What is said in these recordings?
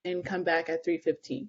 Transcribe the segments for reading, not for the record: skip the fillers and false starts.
and come back at 3:15.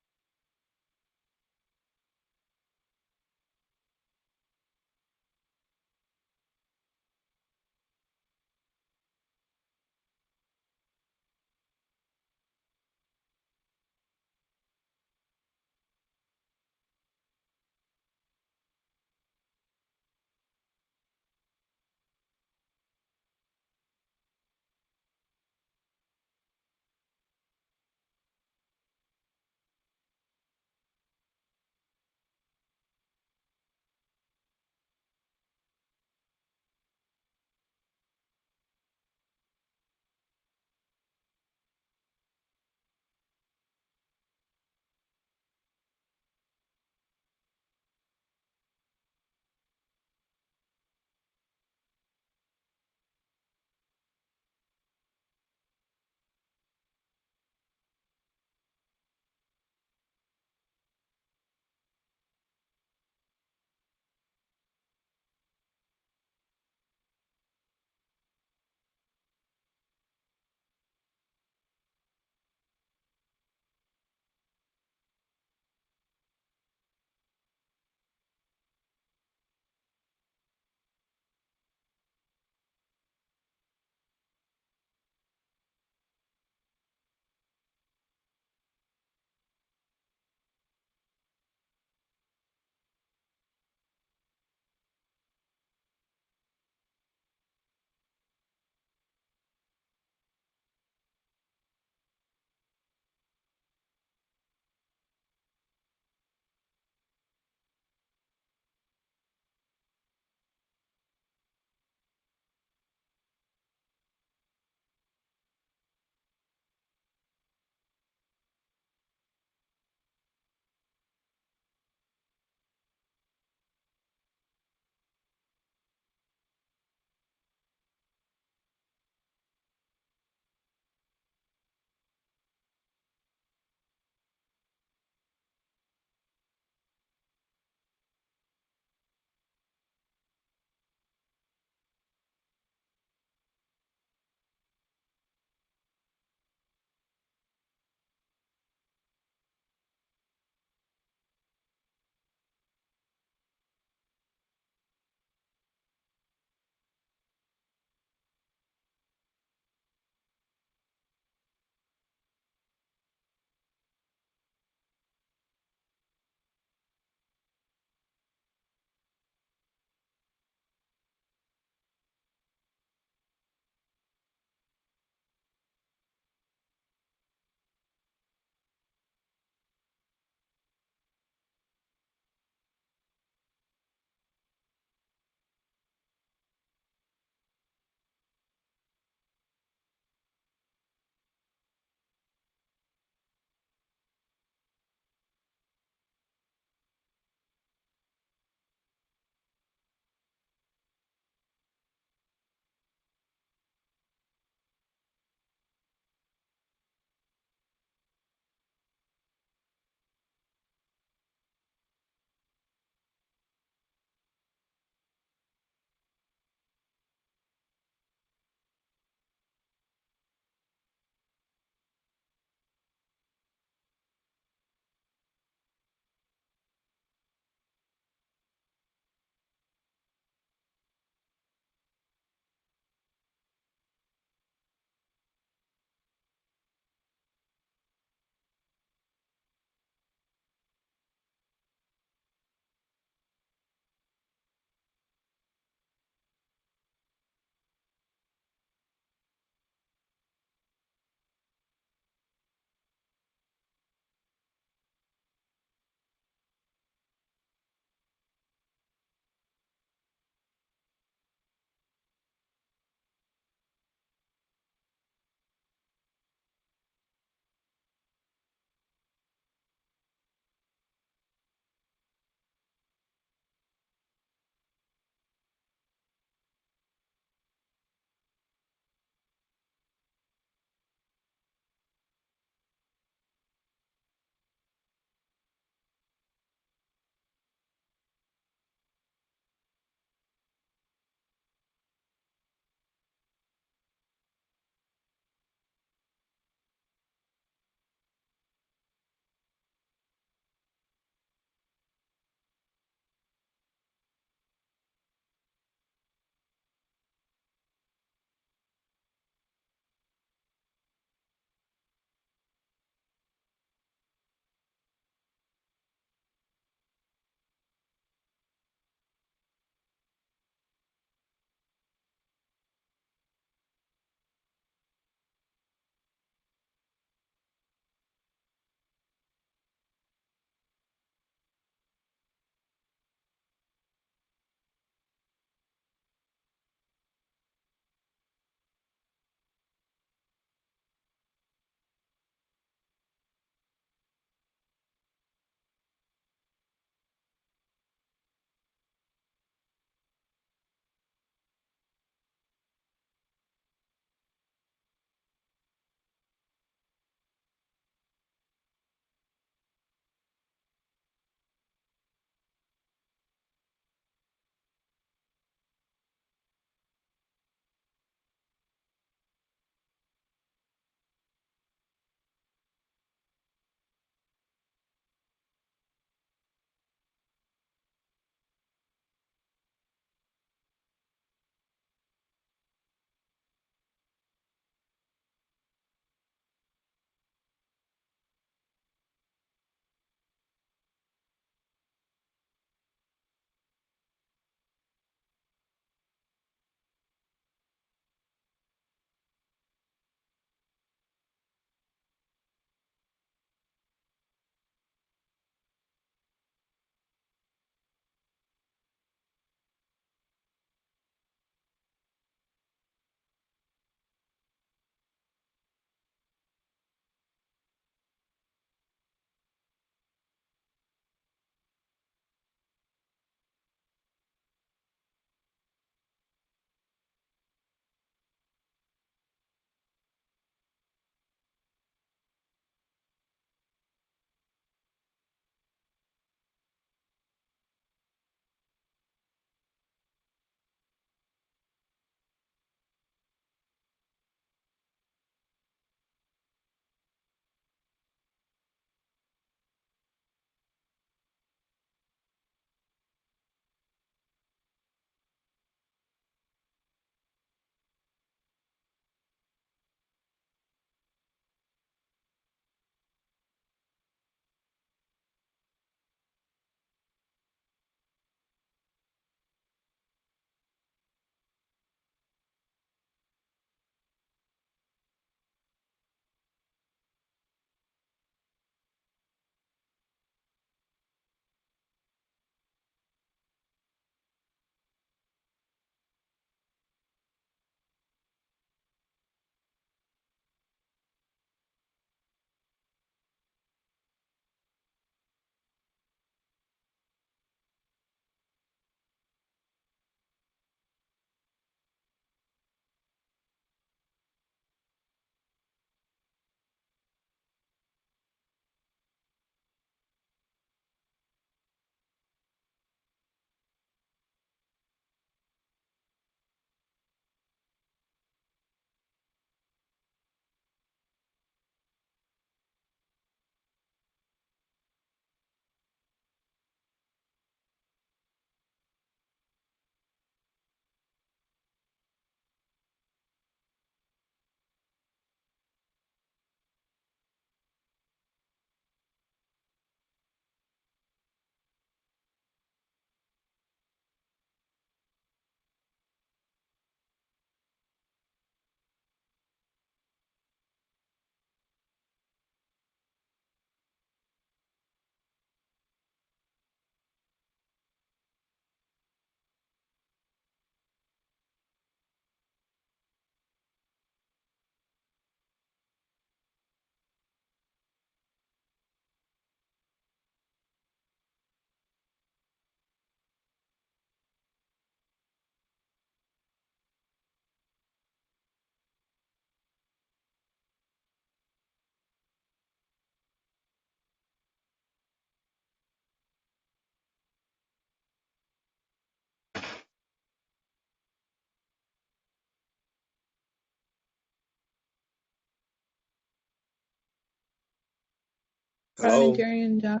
Hello. Parliamentarian John.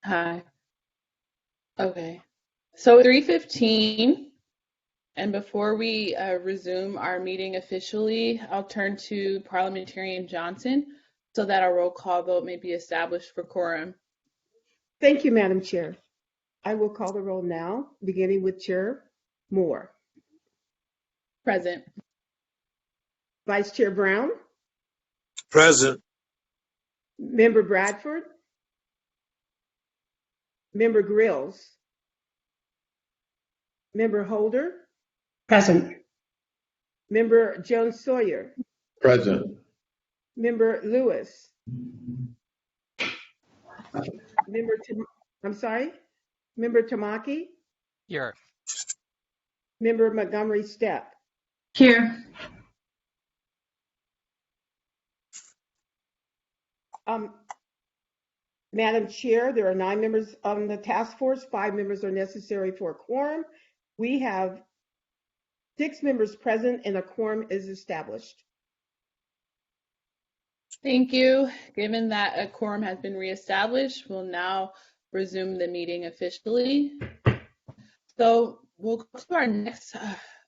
Hi. Okay. So 3:15, and before we resume our meeting officially, I'll turn to Parliamentarian Johnson so that a roll call vote may be established for quorum. Thank you, Madam Chair. I will call the roll now, beginning with Chair Moore. Present. Vice Chair Brown, Present. Member Bradford, Member Grills, Member Holder, Present. Member Jones Sawyer, Present. Member Lewis, Member Tamaki, Here. Member Montgomery Steppe. Here. Madam Chair, there are 9 members on the task force. 5 members are necessary for a quorum. We have 6 members present and a quorum is established. Thank you. Given that a quorum has been reestablished, we'll now resume the meeting officially. So we'll go to our next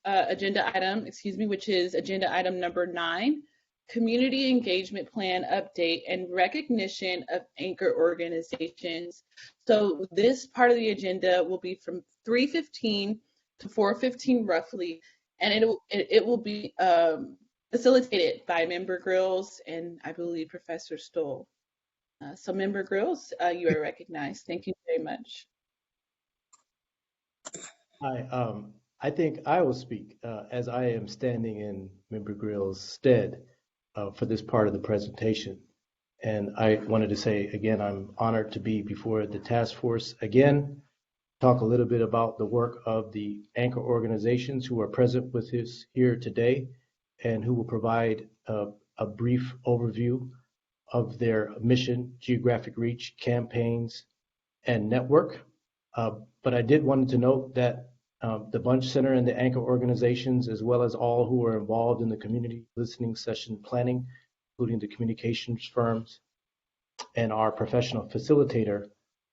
agenda item, which is agenda item number 9, Community Engagement Plan Update and Recognition of Anchor Organizations. So this part of the agenda will be from 3:15 to 4:15 roughly, and it will be facilitated by Member Grills and I believe Professor Stoll. So Member Grills, you are recognized. Thank you very much. Hi, I think I will speak as I am standing in Member Grill's stead for this part of the presentation. And I wanted to say again, I'm honored to be before the task force again, talk a little bit about the work of the anchor organizations who are present with us here today and who will provide a brief overview of their mission, geographic reach, campaigns, and network. But I did want to note that the Bunch Center and the anchor organizations, as well as all who are involved in the community listening session planning, including the communications firms and our professional facilitator,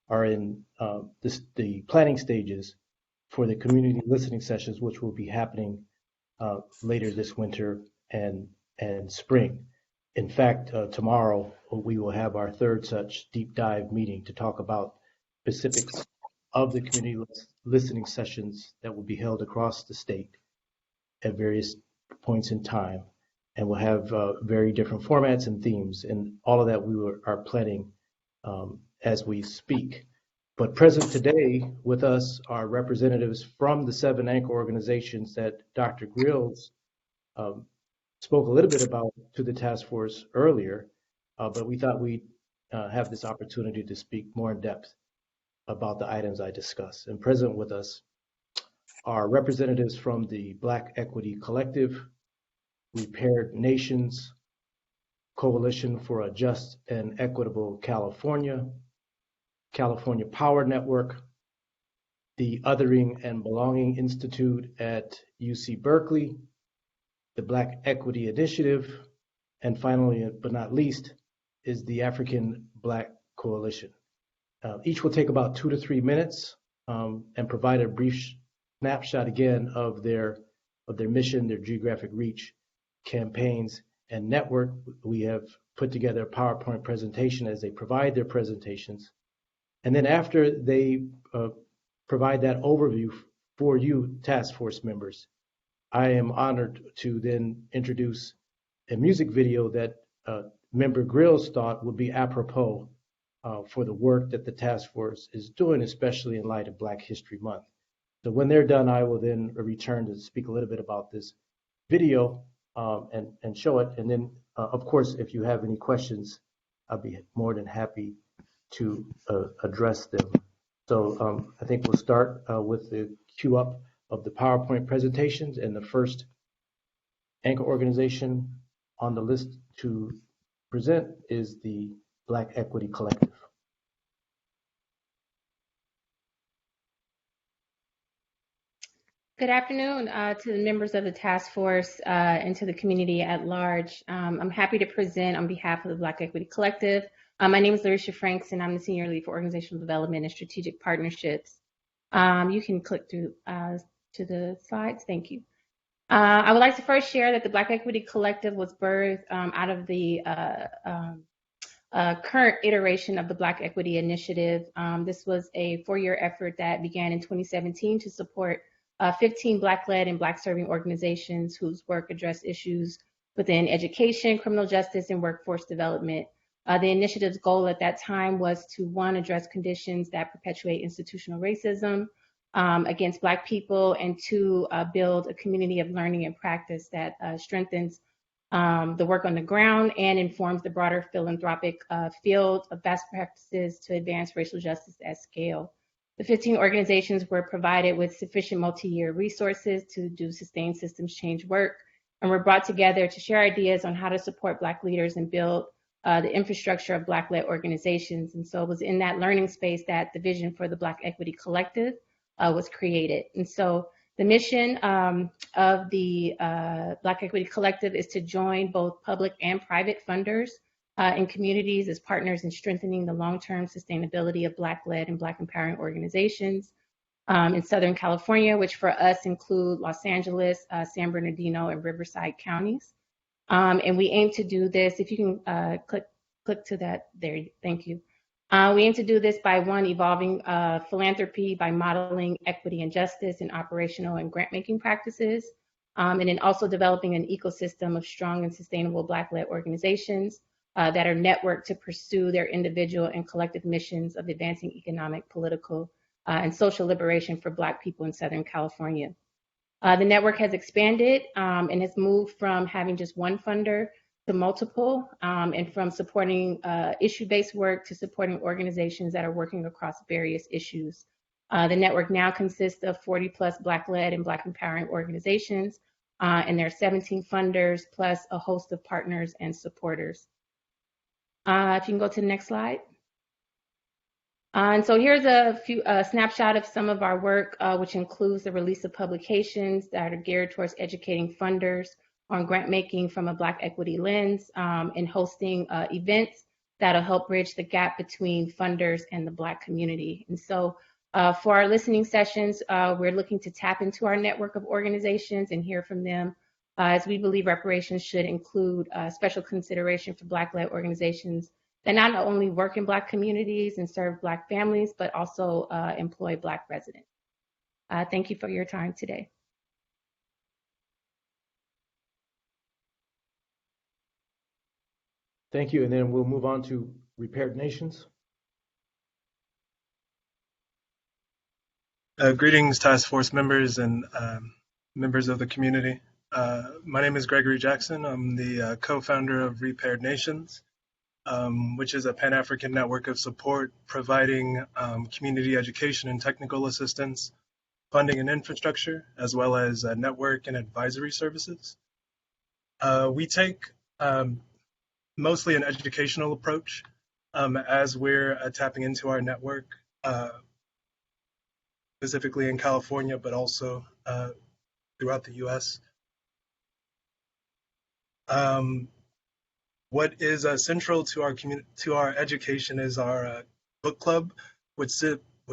are in the planning stages for the community listening sessions, which will be happening later this winter and spring. In fact, tomorrow we will have our 3rd such deep dive meeting to talk about specifics of the community listening sessions that will be held across the state at various points in time. And we'll have very different formats and themes, and all of that we are planning as we speak. But present today with us are representatives from the 7 anchor organizations that Dr. Grills spoke a little bit about to the task force earlier, but we thought we'd have this opportunity to speak more in depth about the items I discussed. And present with us are representatives from the Black Equity Collective, Repaired Nations, Coalition for a Just and Equitable California, California Power Network, the Othering and Belonging Institute at UC Berkeley, the Black Equity Initiative, and finally, but not least, is the African Black Coalition. Each will take about 2 to 3 minutes and provide a brief snapshot again of their mission, their geographic reach, campaigns, and network. We have put together a PowerPoint presentation as they provide their presentations. And then after they provide that overview for you task force members, I am honored to then introduce a music video that Member Grills thought would be apropos for the work that the task force is doing, especially in light of Black History Month. So when they're done, I will then return to speak a little bit about this video and show it. And then, of course, if you have any questions, I'll be more than happy to address them. So I think we'll start with the queue up of the PowerPoint presentations, and the first anchor organization on the list to present is the Black Equity Collective. Good afternoon to the members of the task force and to the community at large. I'm happy to present on behalf of the Black Equity Collective. My name is Larisha Franks, and I'm the Senior Lead for Organizational Development and Strategic Partnerships. You can click through to the slides. Thank you. I would like to first share that the Black Equity Collective was birthed out of the current iteration of the Black Equity Initiative. This was a 4-year effort that began in 2017 to support 15 Black-led and Black-serving organizations whose work addressed issues within education, criminal justice, and workforce development. The initiative's goal at that time was to, 1, address conditions that perpetuate institutional racism against Black people, and 2, build a community of learning and practice that strengthens the work on the ground and informs the broader philanthropic field of best practices to advance racial justice at scale. The 15 organizations were provided with sufficient multi-year resources to do sustained systems change work, and were brought together to share ideas on how to support Black leaders and build the infrastructure of Black-led organizations. And so it was in that learning space that the vision for the Black Equity Collective was created. And so the mission of the Black Equity Collective is to join both public and private funders and communities as partners in strengthening the long-term sustainability of Black-led and Black empowering organizations in Southern California, which for us include Los Angeles, San Bernardino, and Riverside counties. And we aim to do this, if you can click to that there, thank you. We aim to do this by, 1, evolving philanthropy by modeling equity and justice in operational and grant-making practices, and then also developing an ecosystem of strong and sustainable Black-led organizations that are networked to pursue their individual and collective missions of advancing economic, political, and social liberation for Black people in Southern California. The network has expanded and has moved from having just 1 funder to multiple, and from supporting issue-based work to supporting organizations that are working across various issues. The network now consists of 40+ Black-led and Black empowering organizations, and there are 17 funders plus a host of partners and supporters. If you can go to the next slide. And so here's a snapshot of some of our work, which includes the release of publications that are geared towards educating funders on grant making from a Black equity lens, and hosting events that'll help bridge the gap between funders and the Black community. And so for our listening sessions, we're looking to tap into our network of organizations and hear from them, as we believe reparations should include special consideration for Black-led organizations that not only work in Black communities and serve Black families, but also employ Black residents. Thank you for your time today. Thank you, and then we'll move on to Repaired Nations. Greetings, task force members and members of the community. My name is Gregory Jackson. I'm the co-founder of Repaired Nations, which is a Pan-African network of support providing community education and technical assistance, funding and infrastructure, as well as network and advisory services. We take mostly an educational approach as we're tapping into our network, specifically in California, but also throughout the US. What is central to our education is our book club, which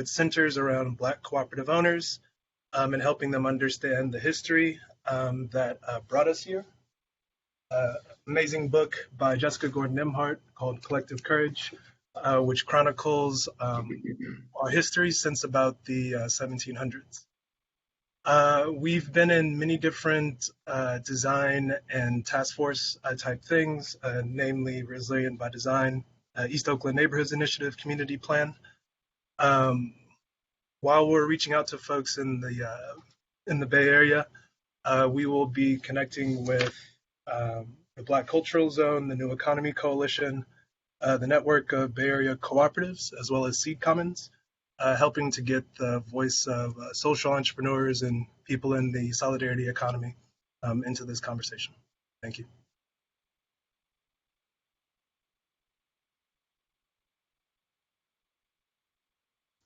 centers around Black cooperative owners and helping them understand the history that brought us here. Amazing book by Jessica Gordon Nembhard called Collective Courage, which chronicles our history since about the 1700s. We've been in many different design and task force type things, namely Resilient by Design, East Oakland Neighborhoods Initiative Community Plan. While we're reaching out to folks in the Bay Area, we will be connecting with the Black Cultural Zone, the New Economy Coalition, the network of Bay Area cooperatives, as well as Seed Commons, helping to get the voice of social entrepreneurs and people in the solidarity economy into this conversation. Thank you.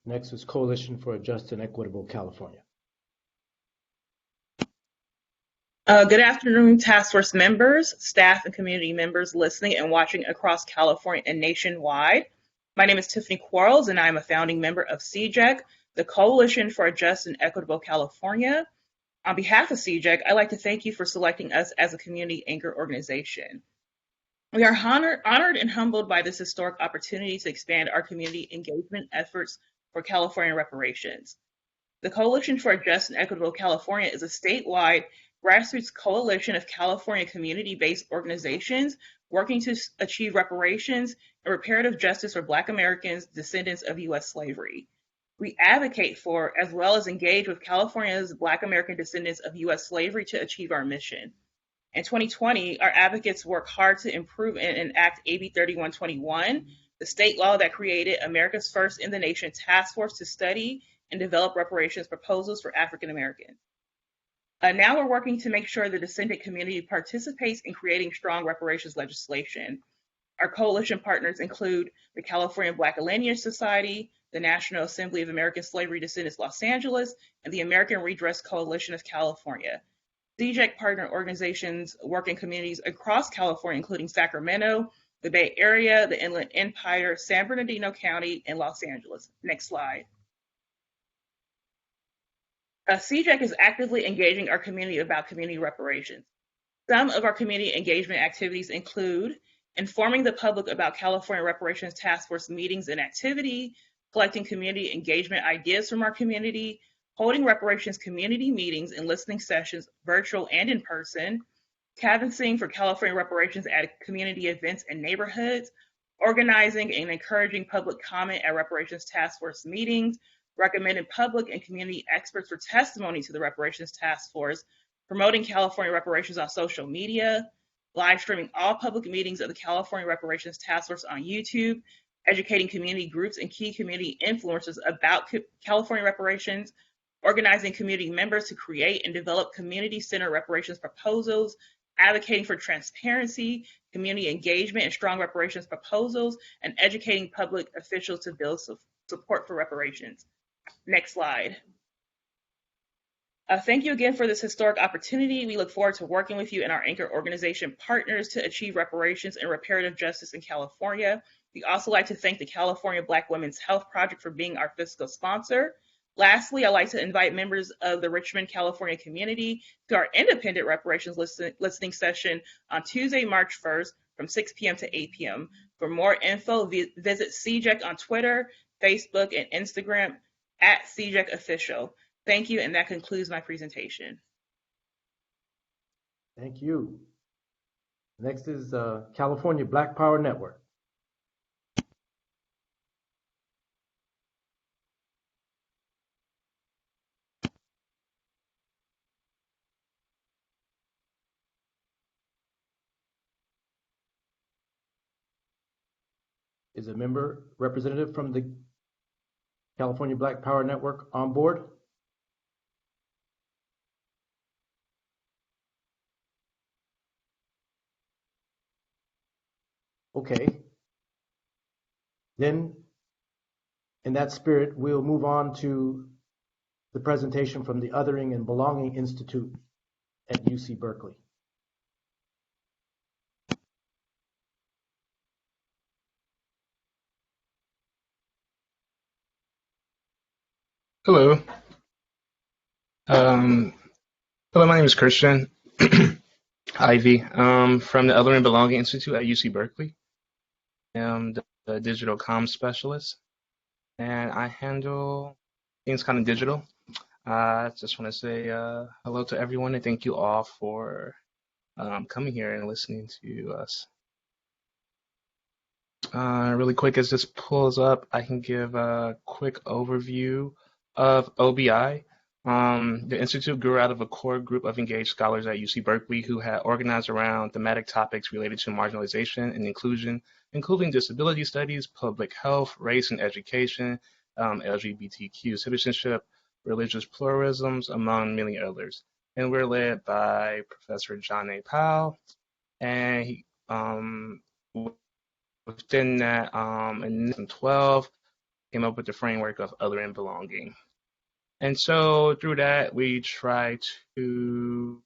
Next is Coalition for a Just and Equitable California. Good afternoon, task force members, staff, and community members listening and watching across California and nationwide. My name is Tiffany Quarles, and I am a founding member of CJEC, the Coalition for a Just and Equitable California. On behalf of CJEC, I'd like to thank you for selecting us as a community anchor organization. We are honored and humbled by this historic opportunity to expand our community engagement efforts for California reparations. The Coalition for a Just and Equitable California is a statewide grassroots coalition of California community-based organizations working to achieve reparations and reparative justice for Black Americans, descendants of U.S. slavery. We advocate for, as well as engage with California's Black American descendants of U.S. slavery to achieve our mission. In 2020, our advocates worked hard to improve and enact AB 3121, the state law that created America's first in the nation task force to study and develop reparations proposals for African Americans. Now we're working to make sure the descendant community participates in creating strong reparations legislation. Our coalition partners include the California Black Lineage Society, the National Assembly of American Slavery Descendants Los Angeles, and the American Redress Coalition of California. CJEC partner organizations work in communities across California, including Sacramento, the Bay Area, the Inland Empire, San Bernardino County, and Los Angeles. Next slide. CJEC is actively engaging our community about community reparations. Some of our community engagement activities include informing the public about California Reparations Task Force meetings and activity, collecting community engagement ideas from our community, holding reparations community meetings and listening sessions, virtual and in person, canvassing for California reparations at community events and neighborhoods, organizing and encouraging public comment at reparations task force meetings, recommending public and community experts for testimony to the reparations task force, promoting California reparations on social media, live streaming all public meetings of the California Reparations Task Force on YouTube, educating community groups and key community influencers about California reparations, organizing community members to create and develop community-centered reparations proposals, advocating for transparency, community engagement, and strong reparations proposals, and educating public officials to build support for reparations. Next slide. Thank you again for this historic opportunity. We look forward to working with you and our anchor organization partners to achieve reparations and reparative justice in California. We also like to thank the California Black Women's Health Project for being our fiscal sponsor. Lastly, I'd like to invite members of the Richmond, California community to our independent reparations listening session on Tuesday, March 1st from 6 p.m. to 8 p.m. For more info, visit CJEC on Twitter, Facebook, and Instagram at CJEC Official. Thank you, and that concludes my presentation. Thank you. Next is California Black Power Network. Is a member representative from the California Black Power Network on board? Okay. Then, in that spirit, we'll move on to the presentation from the Othering and Belonging Institute at UC Berkeley. Hello. Hello, my name is Christian Ivy from the Othering and Belonging Institute at UC Berkeley. I'm the digital comms specialist, and I handle things kind of digital. I just want to say hello to everyone and thank you all for coming here and listening to us. Really quick, as this pulls up, I can give a quick overview of OBI. The Institute grew out of a core group of engaged scholars at UC Berkeley who had organized around thematic topics related to marginalization and inclusion, including disability studies, public health, race and education, LGBTQ citizenship, religious pluralisms, among many others. And we're led by Professor John A. Powell. And he, within that, in 2012, came up with the framework of Othering and Belonging. And so through that, we try to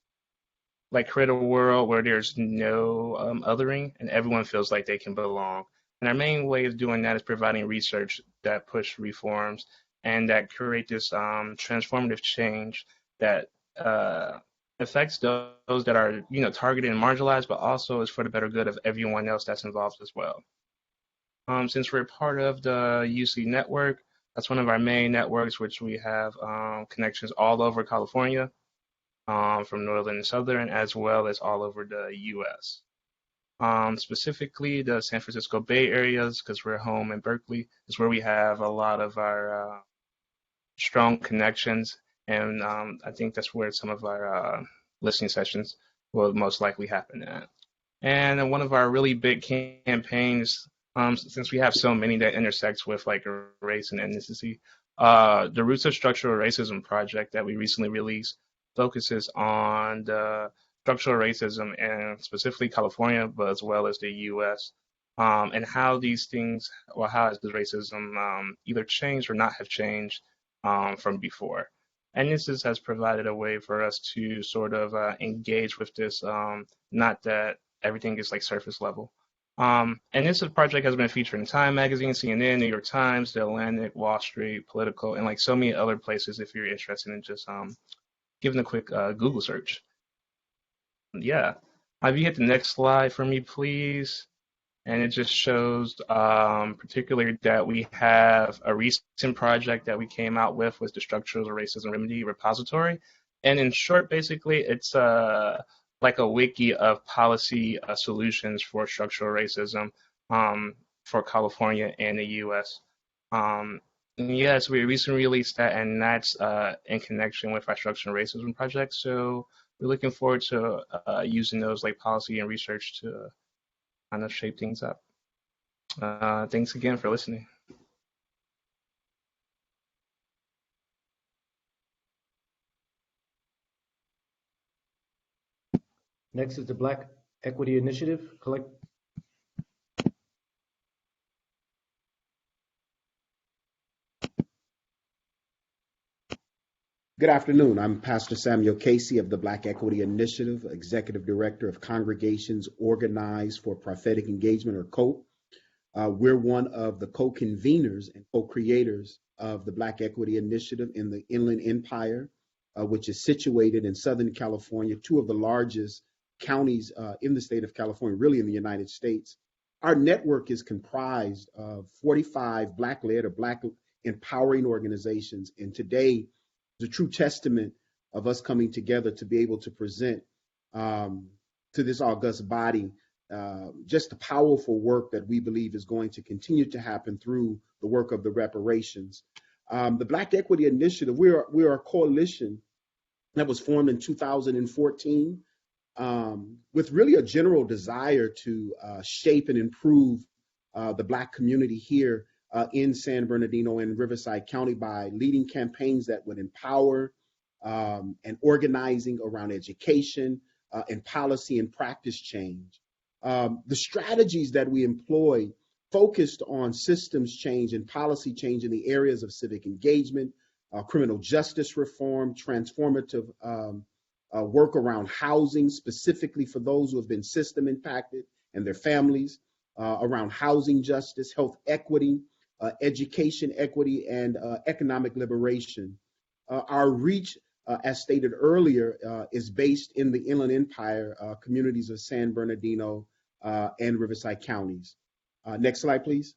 like create a world where there's no othering and everyone feels like they can belong. And our main way of doing that is providing research that push reforms and that create this transformative change that affects those that are, targeted and marginalized, but also is for the better good of everyone else that's involved as well. Since we're part of the UC network, that's one of our main networks, which we have connections all over California, from northern and southern, as well as all over the U.S. Specifically, the San Francisco Bay areas, because we're home in Berkeley, is where we have a lot of our strong connections, and I think that's where some of our listening sessions will most likely happen at. And one of our really big campaigns, since we have so many that intersects with like race and ethnicity, the Roots of Structural Racism project that we recently released focuses on the structural racism in specifically California, but as well as the U.S., and how these things, or how has the racism either changed or not have changed from before. And this has provided a way for us to sort of engage with this, not that everything is like surface level. And this project has been featured in Time Magazine, CNN, New York Times, The Atlantic, Wall Street, Political, and like so many other places if you're interested in just giving a quick Google search. Yeah. If you hit the next slide for me, please. And it just shows particularly that we have a recent project that we came out with was the Structural Racism Remedy Repository. And in short, basically, it's like a wiki of policy solutions for structural racism for California and the U.S. Yes, we recently released that, and that's in connection with our structural racism project. So we're looking forward to using those like policy and research to kind of shape things up. Thanks again for listening. Next is the Black Equity Initiative. Good afternoon. I'm Pastor Samuel Casey of the Black Equity Initiative, Executive Director of Congregations Organized for Prophetic Engagement, or COPE. We're one of the co-conveners and co-creators of the Black Equity Initiative in the Inland Empire, which is situated in Southern California, two of the largest counties in the state of California, really in the United States. Our network is comprised of 45 Black-led or Black empowering organizations, and today is a true testament of us coming together to be able to present to this august body just the powerful work that we believe is going to continue to happen through the work of the reparations. The Black Equity Initiative, we are a coalition that was formed in 2014 with really a general desire to shape and improve the Black community here in San Bernardino and Riverside County by leading campaigns that would empower and organizing around education and policy and practice change. The strategies that we employ focused on systems change and policy change in the areas of civic engagement, criminal justice reform, transformative work around housing, specifically for those who have been system impacted and their families, around housing justice, health equity, education equity, and economic liberation. Our reach, as stated earlier, is based in the Inland Empire communities of San Bernardino and Riverside counties. Next slide, please.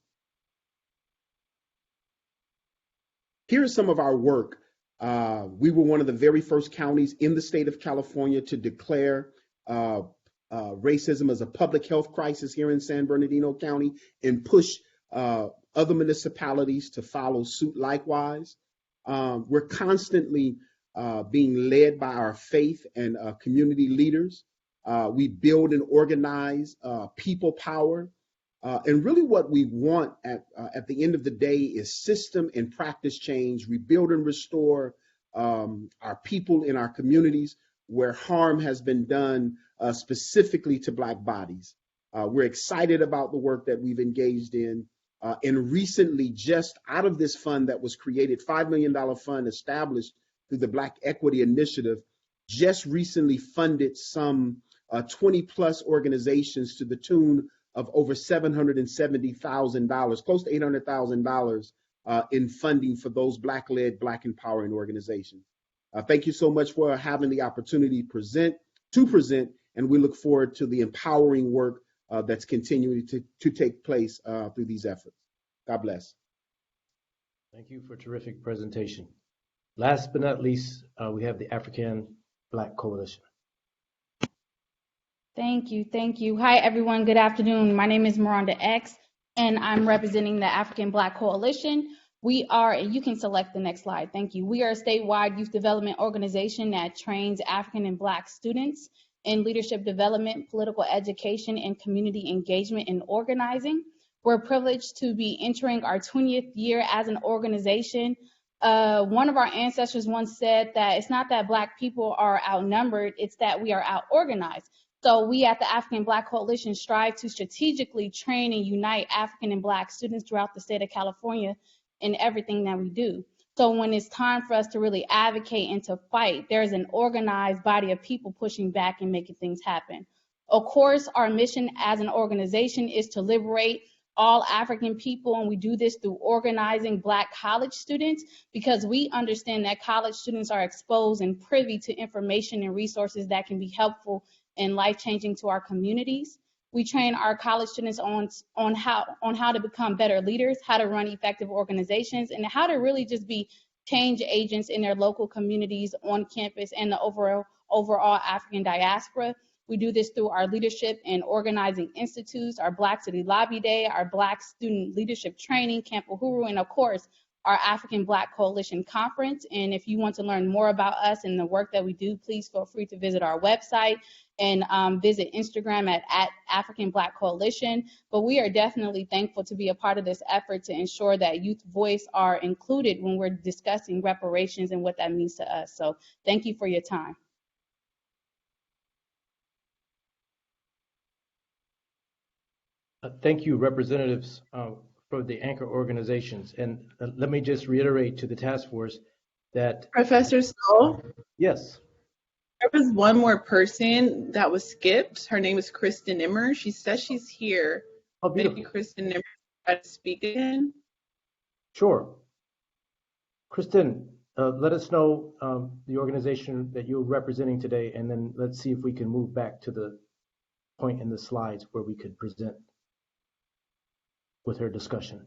Here is some of our work. We were one of the very first counties in the state of California to declare racism as a public health crisis here in San Bernardino County and push other municipalities to follow suit likewise. We're constantly being led by our faith and community leaders. We build and organize people power. And really what we want at the end of the day is system and practice change, rebuild and restore our people in our communities where harm has been done specifically to Black bodies. We're excited about the work that we've engaged in. And recently, just out of this fund that was created, $5 million fund established through the Black Equity Initiative, just recently funded some 20 plus organizations to the tune of over $770,000, close to $800,000 in funding for those Black-led, Black empowering organizations. Thank you so much for having the opportunity to present, and we look forward to the empowering work that's continuing to take place through these efforts. God bless. Thank you for a terrific presentation. Last but not least, we have the African Black Coalition. Thank you. Thank you. Hi, everyone. Good afternoon. My name is Miranda X, and I'm representing the African Black Coalition. We are, and you can select the next slide. Thank you. We are a statewide youth development organization that trains African and Black students in leadership development, political education, and community engagement and organizing. We're privileged to be entering our 20th year as an organization. One of our ancestors once said that it's not that Black people are outnumbered, it's that we are out-organized. So we at the African Black Coalition strive to strategically train and unite African and Black students throughout the state of California in everything that we do. So when it's time for us to really advocate and to fight, there's an organized body of people pushing back and making things happen. Of course, our mission as an organization is to liberate all African people, and we do this through organizing Black college students, because we understand that college students are exposed and privy to information and resources that can be helpful and life-changing to our communities. We train our college students on how to become better leaders, how to run effective organizations, and how to really just be change agents in their local communities, on campus, and the overall African diaspora. We do this through our leadership and organizing institutes, our Black City Lobby Day, our Black Student Leadership Training, Camp Uhuru, and of course, our African Black Coalition Conference. And if you want to learn more about us and the work that we do, please feel free to visit our website and visit Instagram at African Black Coalition. But we are definitely thankful to be a part of this effort to ensure that youth voice are included when we're discussing reparations and what that means to us. So thank you for your time. Thank you, representatives for the anchor organizations. And let me just reiterate to the task force that— Professor Stoll? Yes. There was one more person that was skipped. Her name is Kristen Nimmer. She says she's here. Oh, beautiful. Maybe Kristen Nimmer try to speak again. Sure. Kristen, let us know the organization that you're representing today, and then let's see if we can move back to the point in the slides where we could present with her discussion.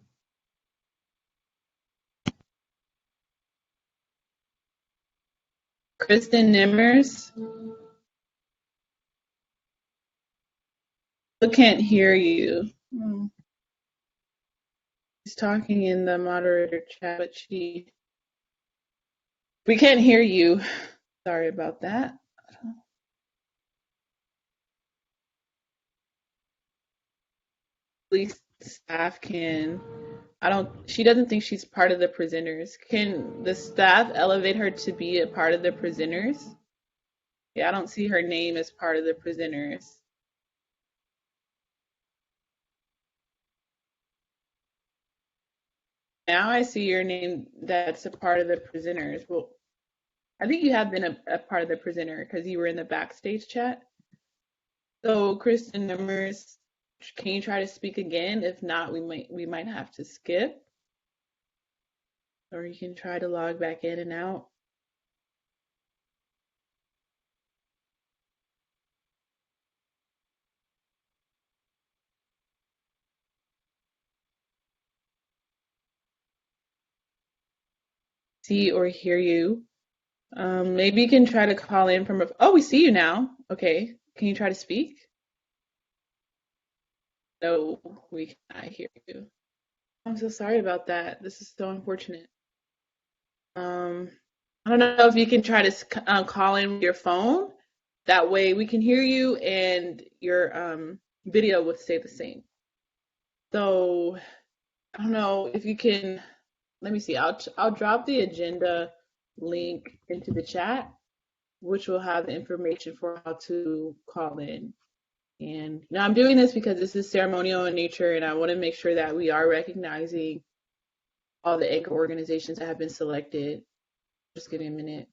Kristen Nimmers. I can't hear you. She's talking in the moderator chat, but we can't hear you. Sorry about that. At least staff can. She doesn't think she's part of the presenters. Can the staff elevate her to be a part of the presenters? Yeah, I don't see her name as part of the presenters. Now I see your name that's a part of the presenters. Well, I think you have been a part of the presenter because you were in the backstage chat. So Kristen Nimmers, can you try to speak again? If not, we might have to skip. Or you can try to log back in and out. See or hear you. Maybe you can try to call in from oh, we see you now. Okay. Can you try to speak? No, we cannot hear you. I'm so sorry about that. This is so unfortunate. I don't know if you can try to call in with your phone. That way we can hear you and your video would stay the same. So I don't know if you can. Let me see. I'll drop the agenda link into the chat, which will have the information for how to call in. And now I'm doing this because this is ceremonial in nature, and I want to make sure that we are recognizing all the anchor organizations that have been selected. Just give me a minute.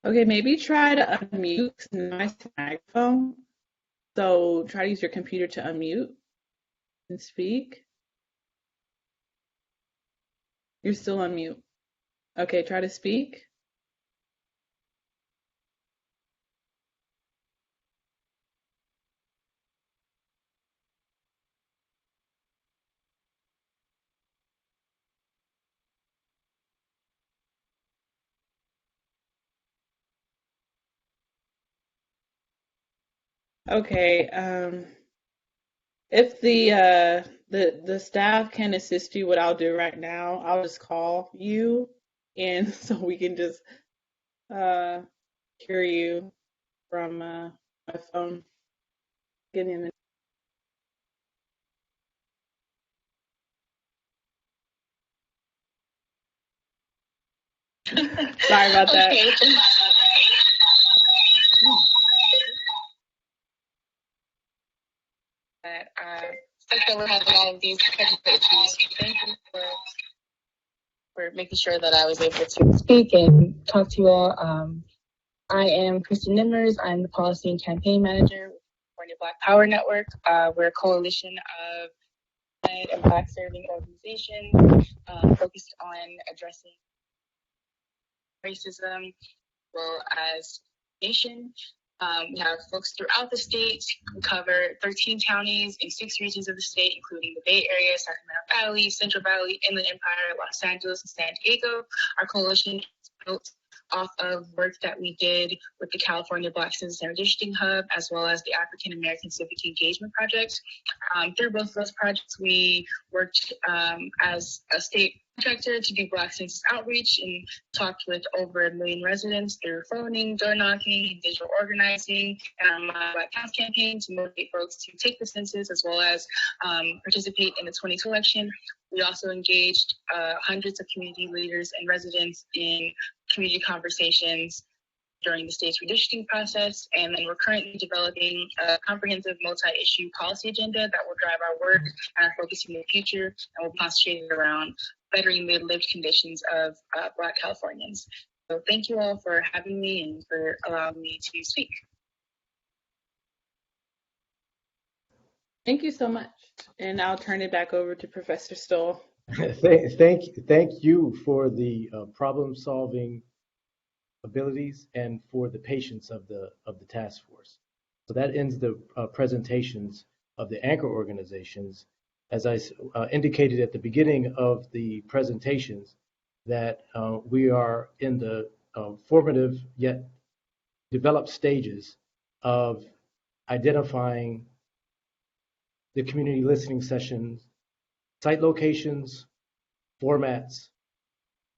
Okay, maybe try to unmute 'cause now I see my microphone. So try to use your computer to unmute and speak. You're still on mute. Okay, try to speak. Okay, if the staff can assist you, what I'll do right now, I'll just call you, and so we can just uh hear you from my phone. Give me a minute. Sorry about that. Okay. Since we're having all of these technical issues, thank you for making sure that I was able to speak and talk to you all. I am Kristen Nimmers. I'm the Policy and Campaign Manager with California Black Power Network. We're a coalition of Black and Black serving organizations focused on addressing racism as well as nation. We have folks throughout the state. We cover 13 counties in 6 regions of the state, including the Bay Area, Sacramento Valley, Central Valley, Inland Empire, Los Angeles, and San Diego. Our coalition is built off of work that we did with the California Black Citizen Redistricting Hub, as well as the African American Civic Engagement Project. Through both of those projects, we worked as a state contractor to do Black census outreach and talked with over 1 million residents through phoning, door knocking, and digital organizing, and my Black Counts campaign to motivate folks to take the census as well as participate in the 2022 election. We also engaged hundreds of community leaders and residents in community conversations during the state's redistricting process, and then we're currently developing a comprehensive multi-issue policy agenda that will drive our work and our focus in the future, and will concentrate around bettering the lived conditions of Black Californians. So thank you all for having me and for allowing me to speak. Thank you so much. And I'll turn it back over to Professor Stoll. Thank you for the problem-solving abilities and for the patience of the task force. So that ends the presentations of the anchor organizations. As I indicated at the beginning of the presentations, that we are in the formative yet developed stages of identifying the community listening sessions, site locations, formats,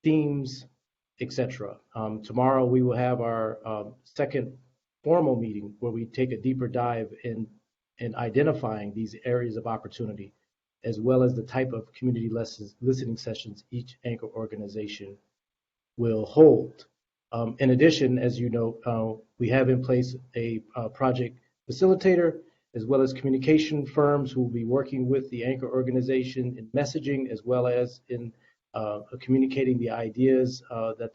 themes, etc. Tomorrow we will have our second formal meeting where we take a deeper dive in identifying these areas of opportunity, as well as the type of community listening sessions each anchor organization will hold. In addition, as you know, we have in place a project facilitator, as well as communication firms who will be working with the anchor organization in messaging, as well as in communicating the ideas that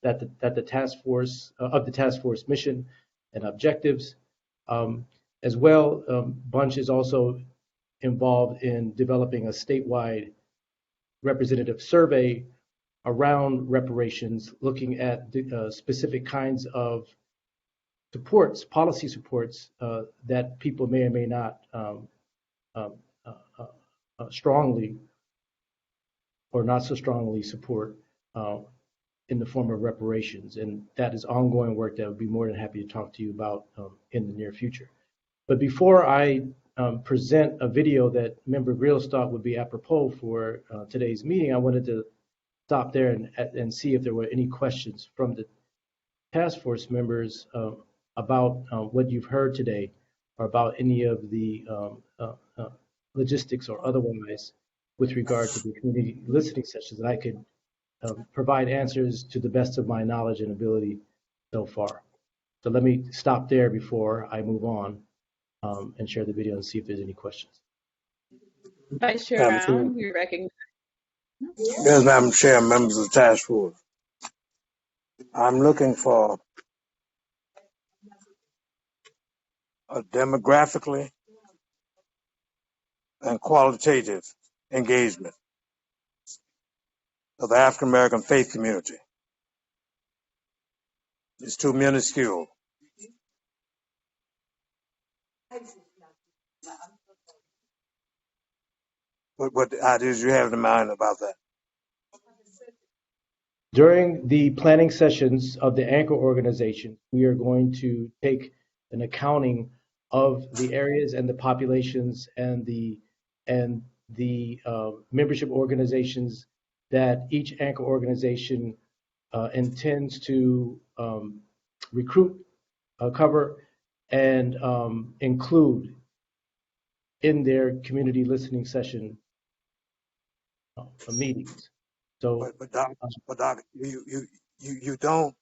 the task force mission and objectives. As well, Bunch is also involved in developing a statewide representative survey around reparations, looking at the, specific kinds of supports, policy supports that people may or may not strongly or not so strongly support in the form of reparations. And that is ongoing work that I would be more than happy to talk to you about in the near future. But before I present a video that Member Grills thought would be apropos for today's meeting, I wanted to stop there and see if there were any questions from the task force members about what you've heard today, or about any of the logistics or otherwise with regard to the community listening sessions, that I could provide answers to the best of my knowledge and ability so far. So let me stop there before I move on and share the video and see if there's any questions. Vice Chair Brown, you're recognized. Yes, Madam Chair, members of the task force. I'm looking for a demographically and qualitative engagement of the African American faith community. It's too minuscule. What ideas you have in mind about that? During the planning sessions of the anchor organization, we are going to take an accounting of the areas and the populations and the membership organizations that each anchor organization intends to recruit, cover, and include in their community listening session meetings. So, But Doc, you don't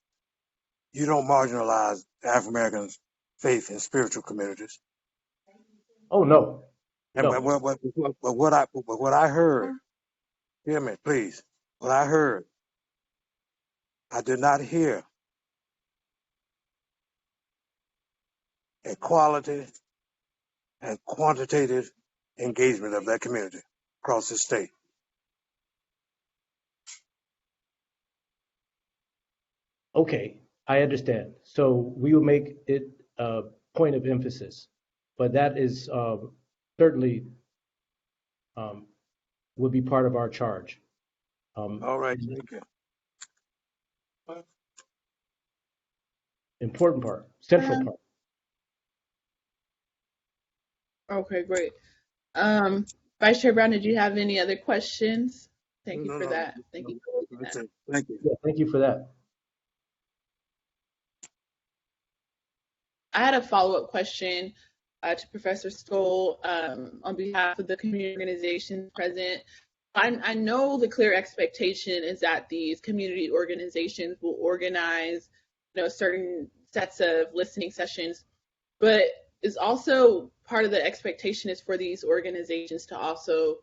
marginalize African American faith and spiritual communities. oh no, And no. but what I heard, hear me, please. What I heard, I did not hear a quality and quantitative engagement of that community across the state. Okay, I understand. So we will make it a point of emphasis, but that is certainly would be part of our charge. All right, thank you. Important part, central part. Okay, great. Vice Chair Brown, did you have any other questions? Thank you for that. Thank you. Thank you. Yeah, thank you for that. I had a follow-up question to Professor Stoll on behalf of the community organizations present. I know the clear expectation is that these community organizations will organize, certain sets of listening sessions, but is also part of the expectation is for these organizations to also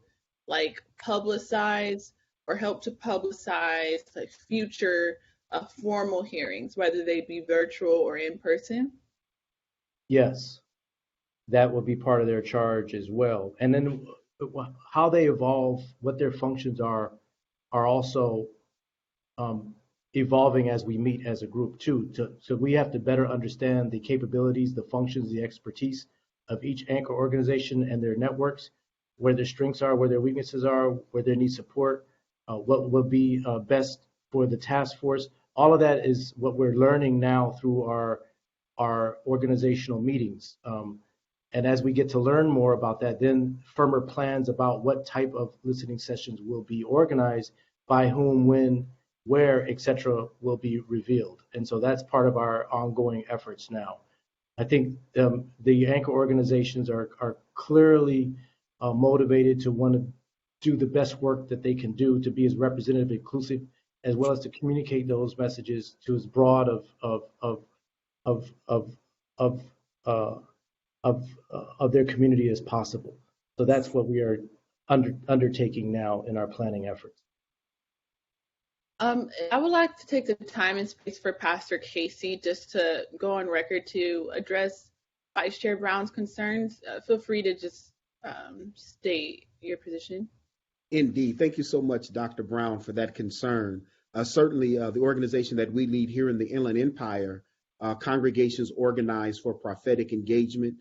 publicize or help to publicize future formal hearings, whether they be virtual or in person. Yes, that will be part of their charge as well. And then how they evolve, what their functions are also evolving as we meet as a group too. So we have to better understand the capabilities, the functions, the expertise of each anchor organization and their networks, where their strengths are, where their weaknesses are, where they need support, what will be best for the task force. All of that is what we're learning now through our organizational meetings. And as we get to learn more about that, then firmer plans about what type of listening sessions will be organized, by whom, when, where, etc., will be revealed. And so that's part of our ongoing efforts now. I think the anchor organizations are clearly motivated to want to do the best work that they can do to be as representative, inclusive, as well as to communicate those messages to as broad of their community as possible. So that's what we are undertaking now in our planning efforts. I would like to take the time and space for Pastor Casey just to go on record to address Vice Chair Brown's concerns. Feel free to just state your position. Indeed. Thank you so much, Dr. Brown, for that concern. Certainly, the organization that we lead here in the Inland Empire, Congregations Organized for Prophetic Engagement,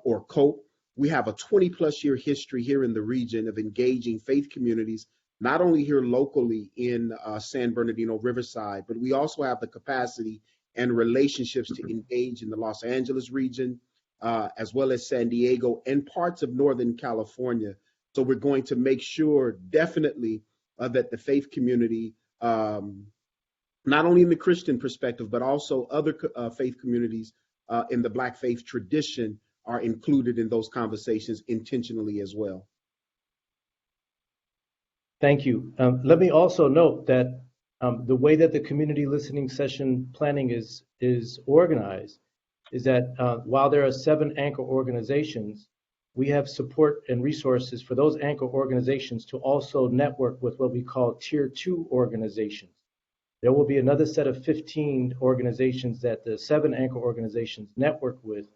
or COPE, we have a 20-plus year history here in the region of engaging faith communities, not only here locally in San Bernardino, Riverside, but we also have the capacity and relationships to engage in the Los Angeles region, as well as San Diego and parts of Northern California. So we're going to make sure definitely that the faith community, not only in the Christian perspective, but also other faith communities in the Black faith tradition are included in those conversations intentionally as well. Thank you. Let me also note that the way that the community listening session planning is organized is that while there are 7 anchor organizations, we have support and resources for those anchor organizations to also network with what we call tier 2 organizations. there will be another set of 15 organizations that the 7 anchor organizations network with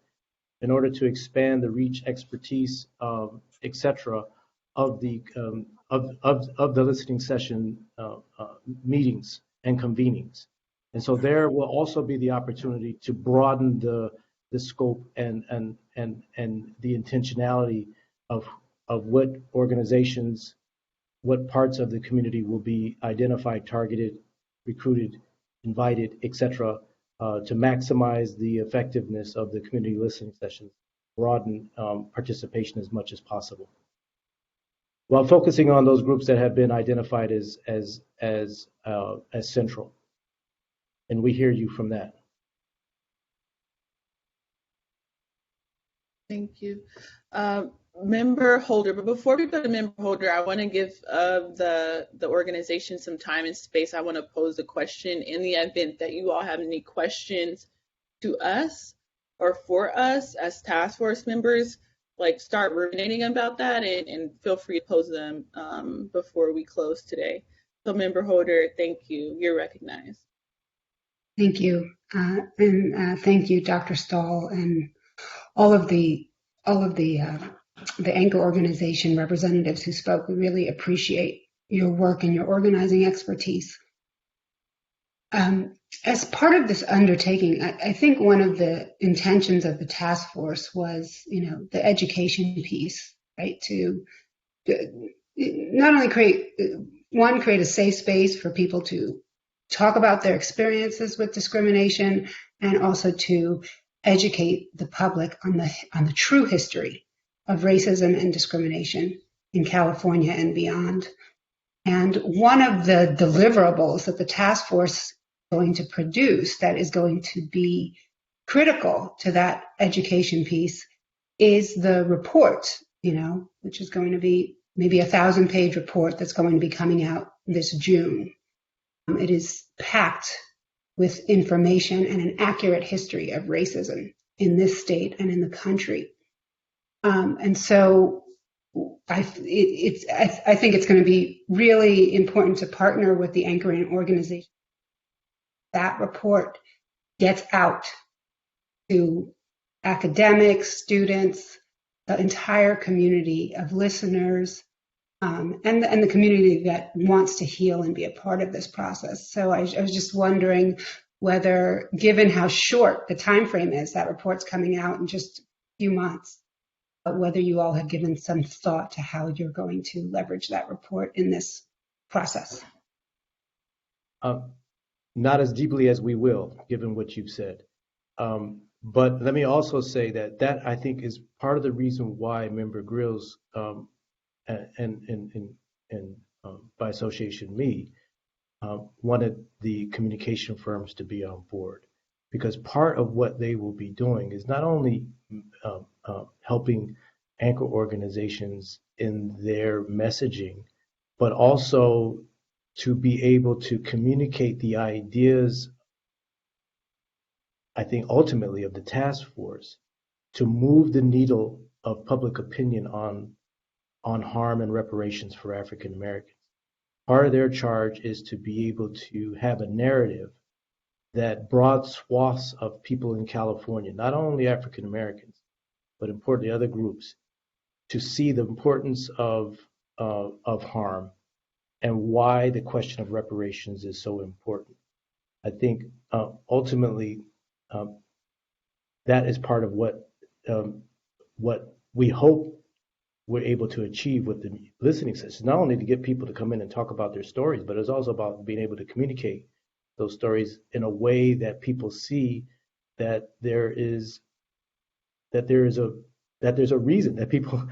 in order to expand the reach, expertise, et cetera, of the listening session meetings and convenings. And so there will also be the opportunity to broaden the scope and the intentionality of what organizations, what parts of the community will be identified, targeted, recruited, invited, et cetera, to maximize the effectiveness of the community listening sessions, broaden participation as much as possible, while focusing on those groups that have been identified as central. And we hear you from that. Thank you. Member Holder, but before we go to Member Holder, I want to give the organization some time and space. I want to pose a question in the event that you all have any questions to us or for us as task force members, like start ruminating about that and feel free to pose them before we close today. So Member Holder, thank you. You're recognized. Thank you. And thank you, Dr. Stahl, and all of the anchor organization representatives who spoke. We really appreciate your work and your organizing expertise. As part of this undertaking, I think one of the intentions of the task force was, the education piece, right? To not only create a safe space for people to talk about their experiences with discrimination, and also to educate the public on the true history of racism and discrimination in California and beyond. And one of the deliverables that the task force is going to produce that is going to be critical to that education piece is the report, which is going to be maybe a 1,000-page report that's going to be coming out this June. It is packed with information and an accurate history of racism in this state and in the country. And so I think it's going to be really important to partner with the anchoring organization. That report gets out to academics, students, the entire community of listeners, and the community that wants to heal and be a part of this process. So I was just wondering whether, given how short the time frame is, that report's coming out in just a few months, whether you all have given some thought to how you're going to leverage that report in this process. Not as deeply as we will, given what you've said. But let me also say that I think is part of the reason why Member Grills and by association me, wanted the communication firms to be on board, because part of what they will be doing is not only helping anchor organizations in their messaging, but also to be able to communicate the ideas, I think ultimately, of the task force to move the needle of public opinion on harm and reparations for African Americans. Part of their charge is to be able to have a narrative that broad swaths of people in California, not only African Americans, but importantly other groups, to see the importance of harm and why the question of reparations is so important. I think ultimately that is part of what we hope we're able to achieve with the listening sessions, not only to get people to come in and talk about their stories, but it's also about being able to communicate those stories in a way that people see that there's a reason that people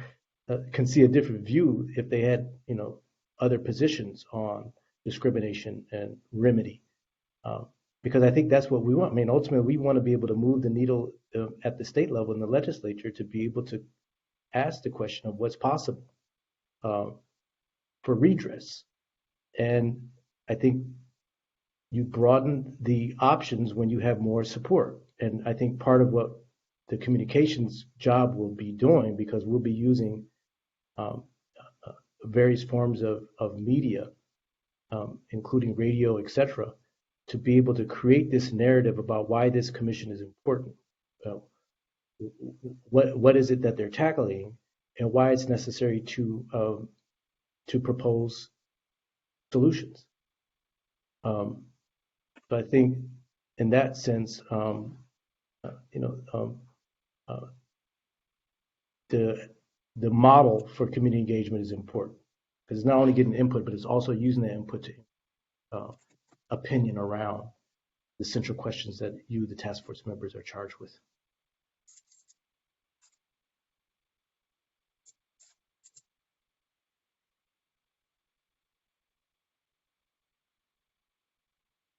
can see a different view if they had, other positions on discrimination and remedy. Because I think that's what we want. I mean, ultimately, we want to be able to move the needle at the state level in the legislature to be able to ask the question of what's possible for redress. And I think you broaden the options when you have more support. And I think part of what the communications job will be doing, because we'll be using various forms of media, including radio, et cetera, to be able to create this narrative about why this commission is important. What is it that they're tackling, and why it's necessary to propose solutions. But I think in that sense, the model for community engagement is important, because it's not only getting input, but it's also using that input to opinion around the central questions that you, the task force members, are charged with.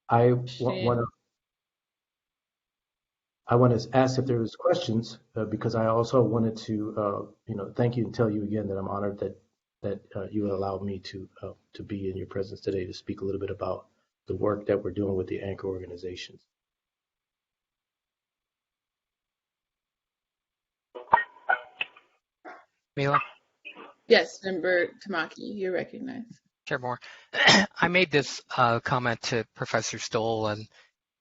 I want to ask if there was questions, because I also wanted to thank you and tell you again that I'm honored that you allowed me to be in your presence today to speak a little bit about the work that we're doing with the anchor organizations. Mila? Yes, Member Tamaki, you're recognized. Chair Moore. I made this comment to Professor Stoll and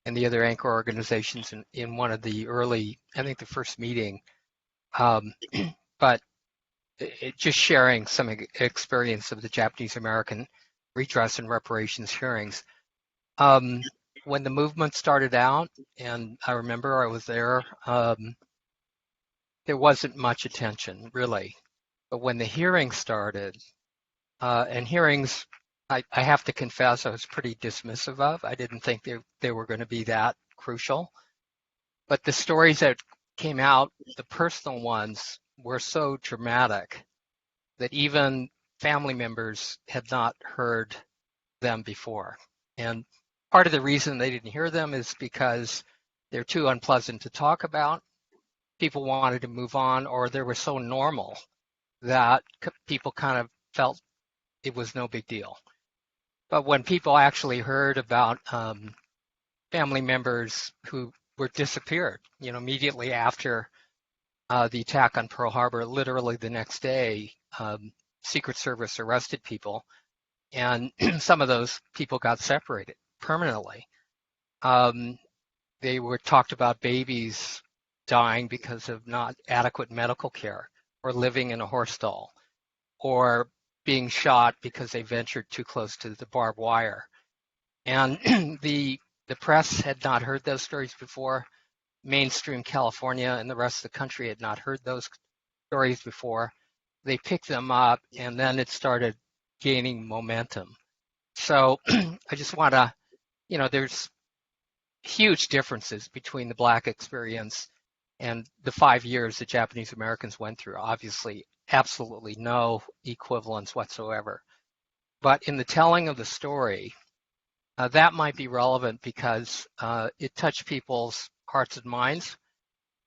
the other anchor organizations in one of the early, I think the first meeting, but just sharing some experience of the Japanese American redress and reparations hearings. When the movement started out, and I remember I was there wasn't much attention, really. But when the hearing started, and hearings, I have to confess, I was pretty dismissive of. I didn't think they were going to be that crucial. But the stories that came out, the personal ones, were so dramatic that even family members had not heard them before. And part of the reason they didn't hear them is because they're too unpleasant to talk about. People wanted to move on, or they were so normal that people kind of felt it was no big deal. But when people actually heard about family members who were disappeared, immediately after the attack on Pearl Harbor, literally the next day, Secret Service arrested people, and some of those people got separated permanently. They were talked about babies dying because of not adequate medical care, or living in a horse stall, or being shot because they ventured too close to the barbed wire. And the press had not heard those stories before. Mainstream California and the rest of the country had not heard those stories before. They picked them up, and then it started gaining momentum. So I just want to, there's huge differences between the Black experience and the 5 years that Japanese Americans went through. Obviously, absolutely no equivalence whatsoever. But in the telling of the story, that might be relevant because it touched people's hearts and minds,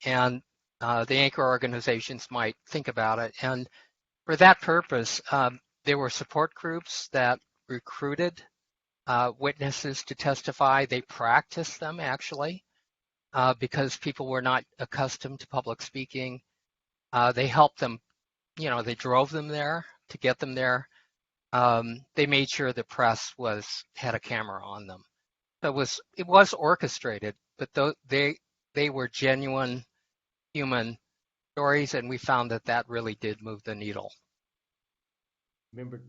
and the anchor organizations might think about it. And for that purpose, there were support groups that recruited witnesses to testify. They practiced them, actually, because people were not accustomed to public speaking. They helped them, they drove them there to get them there. They made sure the press had a camera on them. So it was orchestrated, but they were genuine human stories, and we found that really did move the needle. Member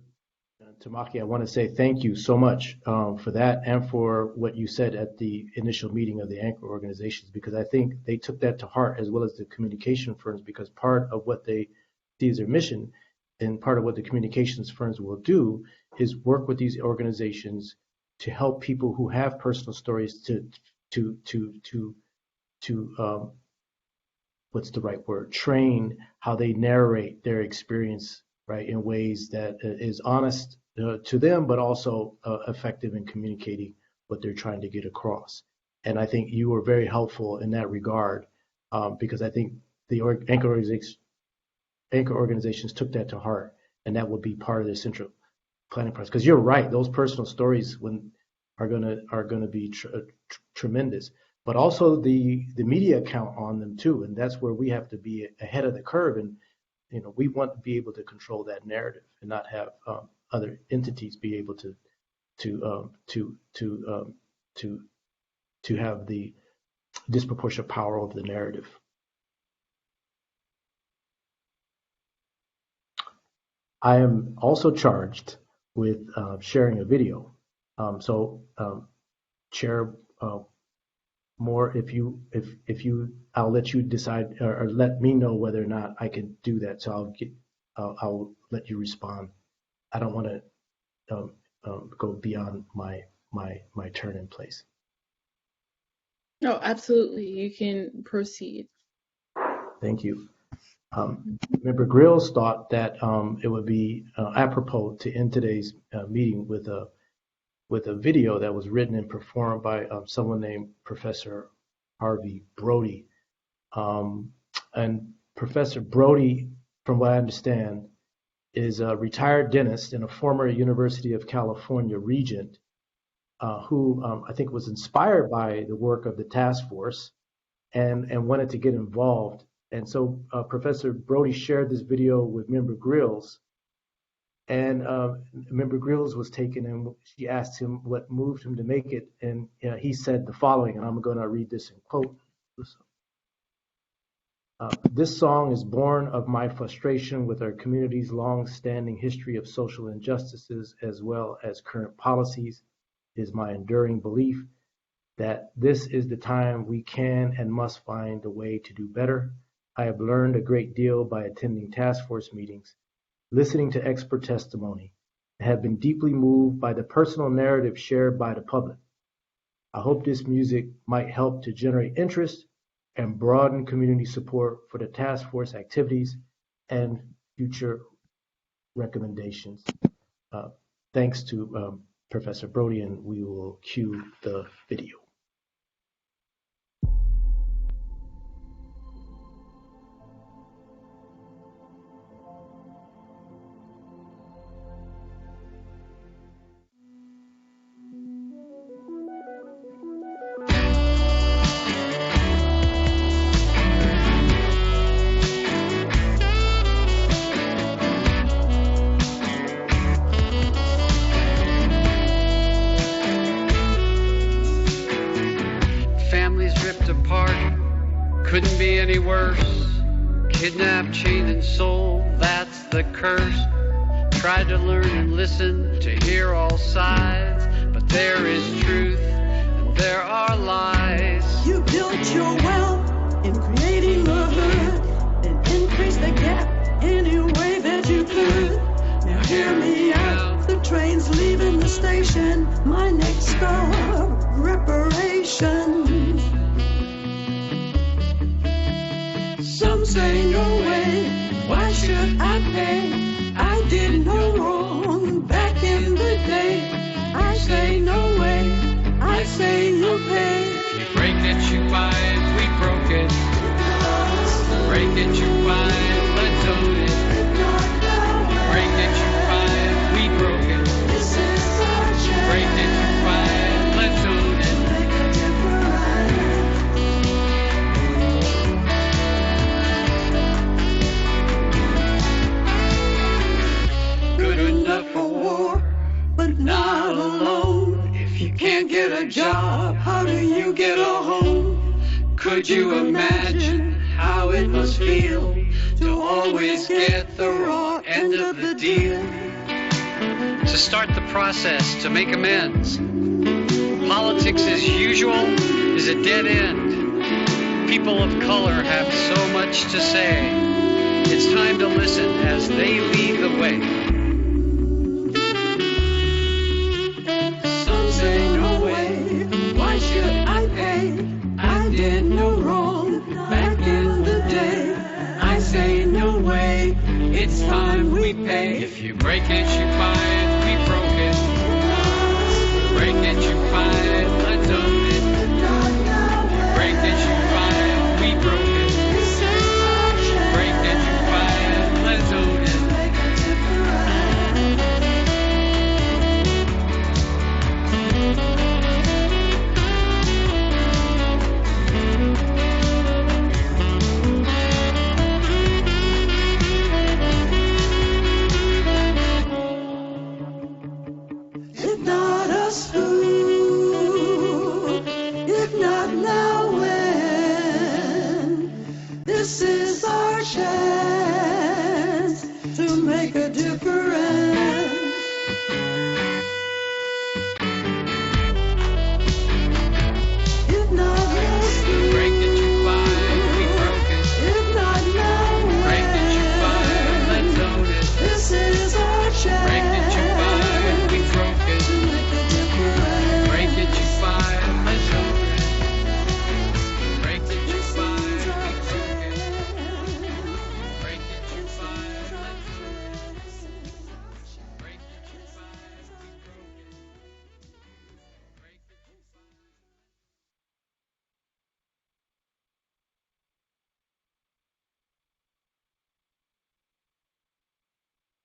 Tamaki, I want to say thank you so much for that, and for what you said at the initial meeting of the anchor organizations, because I think they took that to heart, as well as the communication firms, because part of what they see as their mission, and part of what the communications firms will do, is work with these organizations to help people who have personal stories to what's the right word? Train how they narrate their experience, right, in ways that is honest to them, but also effective in communicating what they're trying to get across. And I think you were very helpful in that regard, because I think the anchor organizations took that to heart, and that will be part of their central planning process. Because you're right, those personal stories are gonna be tremendous, but also the media count on them too, and that's where we have to be ahead of the curve. And we want to be able to control that narrative and not have other entities be able to to have the disproportionate power over the narrative. I am also charged with sharing a video. Chair Moore, I'll let you decide or let me know whether or not I can do that. So I'll let you respond. I don't want to go beyond my turn in place. No, absolutely. You can proceed. Thank you. Member Grills thought that it would be apropos to end today's meeting with a video that was written and performed by someone named Professor Harvey Brody. And Professor Brody, from what I understand, is a retired dentist and a former University of California regent who I think was inspired by the work of the task force and wanted to get involved. And so Professor Brody shared this video with Member Grills, and Member Grills was taken, and she asked him what moved him to make it, and he said the following, and I'm going to read this in quote. This song is born of my frustration with our community's long-standing history of social injustices as well as current policies. It is my enduring belief that this is the time we can and must find a way to do better. I have learned a great deal by attending task force meetings, listening to expert testimony, and have been deeply moved by the personal narrative shared by the public. I hope this music might help to generate interest and broaden community support for the task force activities and future recommendations. Thanks to Professor Brody, and we will cue the video. Couldn't be any worse. Kidnapped, chained, and sold, that's the curse. Tried to learn and listen to hear all sides, but there is truth and there are lies. You built your wealth in creating the hood and increased the gap any way that you could. Now hear me out, the train's leaving the station. My next stop, reparations. Some say no way, why should I pay? I did no wrong back in the day. I say no way, I say no pay. You break it, you buy it, we broke it. Break it, you buy it, let's own it. You break it, you buy it, we broke it. Break it, you buy it, let's own it. For war, but not alone. If you can't get a job, how do you get a home? Could you imagine how it must feel to always get the raw end of the deal? To start the process to make amends. Politics as usual is a dead end. People of color have so much to say. It's time to listen as they lead the way. Say no way, why should I pay? I did no wrong back in the day. I say no way, it's time we pay. If you break it, you buy it, we broke it. Break it, you buy it, let's own it. Break it, you buy it, we broke it. Break it, you buy it, let's own it. If not us, who?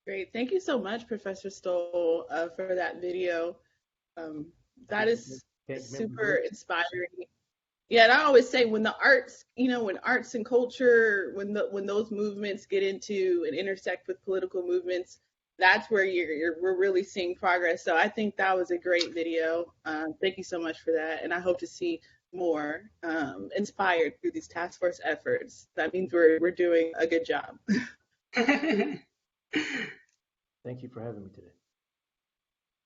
Great. Thank you so much, Professor Stoll, for that video. That is super inspiring. Yeah, and I always say when the arts, when arts and culture, when those movements get into and intersect with political movements, that's where we're really seeing progress. So I think that was a great video. Thank you so much for that, and I hope to see more inspired through these task force efforts. That means we're doing a good job. Thank you for having me today.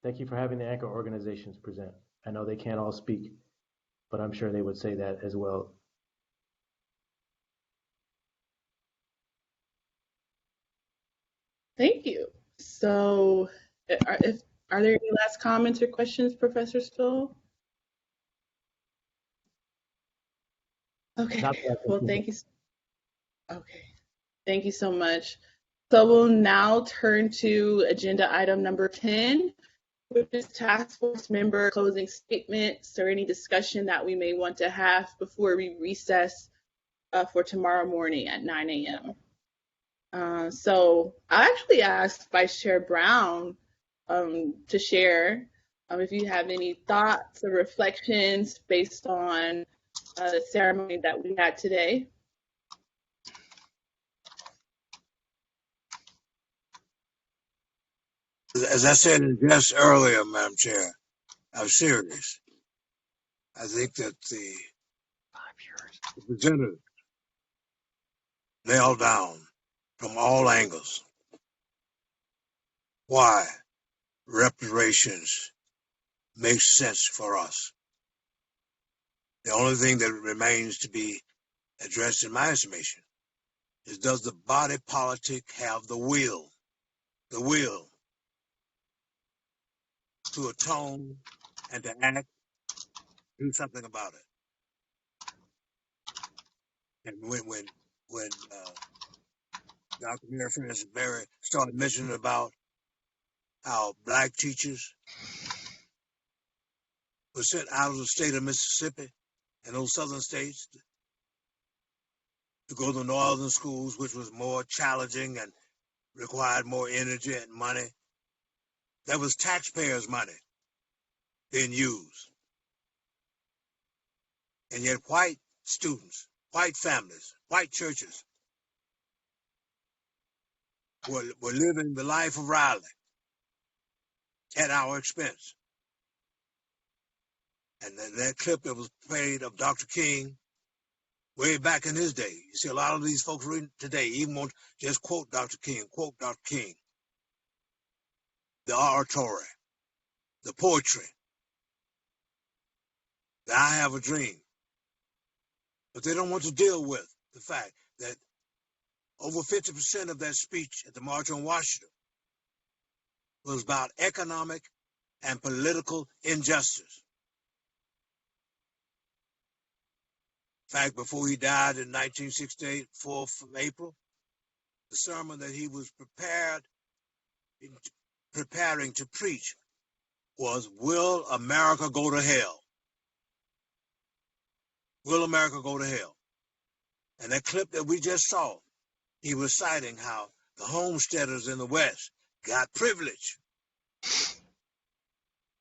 Thank you for having the anchor organizations present. I know they can't all speak, but I'm sure they would say that as well. Thank you. So, are there any last comments or questions, Professor Stoll? Okay. Well, thank you. Okay. Thank you so much. So we'll now turn to agenda item number 10, which is task force member closing statements or any discussion that we may want to have before we recess for tomorrow morning at 9 a.m. So I actually asked Vice Chair Brown to share if you have any thoughts or reflections based on the ceremony that we had today. As I said just earlier, Madam Chair, I'm serious. I think that the presenters nailed down from all angles why reparations makes sense for us. The only thing that remains to be addressed in my estimation is, does the body politic have the will to atone and to act, do something about it? And when Dr. Mary Frances Berry started mentioning about how black teachers were sent out of the state of Mississippi and those southern states to go to northern schools, which was more challenging and required more energy and money. That was taxpayers' money being used. And yet white students, white families, white churches were living the life of Riley at our expense. And that clip that was played of Dr. King way back in his day, you see a lot of these folks reading today even won't just quote Dr. King, the oratory, the poetry, the I Have a Dream. But they don't want to deal with the fact that over 50% of that speech at the March on Washington was about economic and political injustice. In fact, before he died in 1968, 4th of April, the sermon that he was preparing to preach was, "Will America go to hell? Will America go to hell?" And that clip that we just saw, he was citing how the homesteaders in the West got privilege,